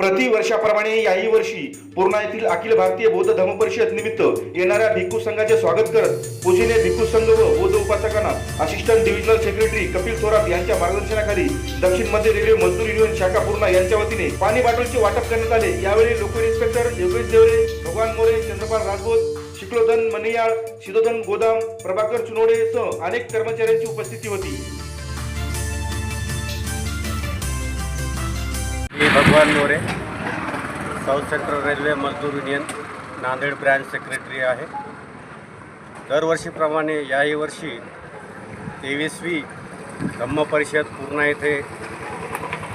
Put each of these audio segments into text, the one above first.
प्रतिवर्षाप्रमाणे याही वर्षी पूर्णा येथील अखिल भारतीय बौद्ध धम्म परिषद निमित्त येणाऱ्या भिक्खू संघाचे स्वागत करत पूजनीय भिक्खू संघ व बौद्ध उपासकांना assistant divisional secretary Kapil Thorat यांच्या मार्गदर्शनाखाली दक्षिण मध्य रेल्वे मजदूर युनियन शाखा पूर्णा यांच्या वतीने पाणी बाटलीचे वाटप करण्यात आले। यावेळी लोकल इन्स्पेक्टर योगेश देवरे, भगवान मोरे, चंद्रपाल राजपूत, शिक्लोधन मनियाळ, सिद्धोधन गोदाम, प्रभाकर चुनोडे सह अनेक कर्मचाऱ्यांची उपस्थिती होती। भगवान मोरे, साऊथ सेंट्रल रेल्वे मजदूर युनियन नांदेड ब्रांच सेक्रेटरी आहे। दरवर्षीप्रमाणे याही वर्षी 23वी धम्म परिषद पूर्णा येथे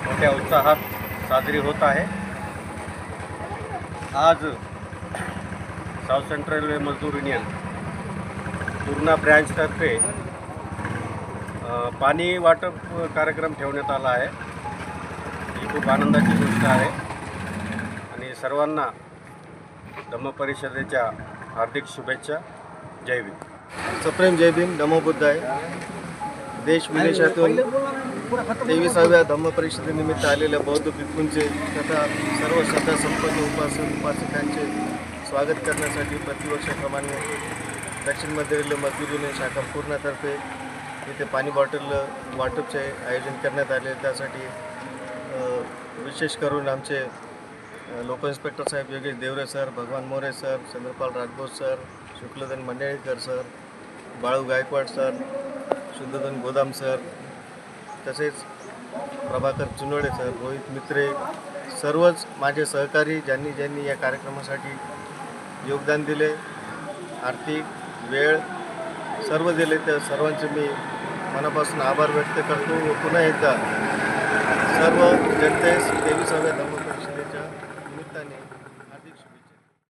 मोठ्या उत्साहात साजरी होत आहे। आज साऊथ सेंट्रल रेल्वे मजदूर युनियन पूर्णा ब्रँचतर्फे पाणी वाटप कार्यक्रम ठेवण्यात आला आहे। ही खूप आनंदाची गोष्ट आहे आणि सर्वांना धम्म परिषदेच्या हार्दिक शुभेच्छा। जय भीम। सप्रेम जय भीम, नमो बुद्धाय। देश विदेशातून 23व्या धम्म परिषदेनिमित्त आलेल्या बौद्ध भिक्खूंचे तथा सर्व श्रद्धा संपन्न उपासकांचे स्वागत करण्यासाठी प्रतिवर्षाप्रमाणे दक्षिण मध्य रेल्वे मजदूर युनियन शाखा पूर्णातर्फे इथे पाणी बॉटल वाटपचे आयोजन करण्यात आले। त्यासाठी विशेष करून आमचे लोकल इन्स्पेक्टर साहेब Yogesh Deore sir, Bhagwan More sir, Chandrapal Rajput sir, Shukladhan Mandlikar sir, Balu Gaikwad sir, Shuddhodhan Godam sir, तसेच प्रभाकर चुनोडे सर, रोहित मित्रे, सर्वच माझे सहकारी ज्यांनी या कार्यक्रमासाठी योगदान दिले, आर्थिक वेळ सर्व दिले, त्या सर्वांचे मी मनापासून आभार व्यक्त करतो व पुन्हा एकदा सर्व जनतेस 23व्या धम्म परिषदेच्या निमित्ताने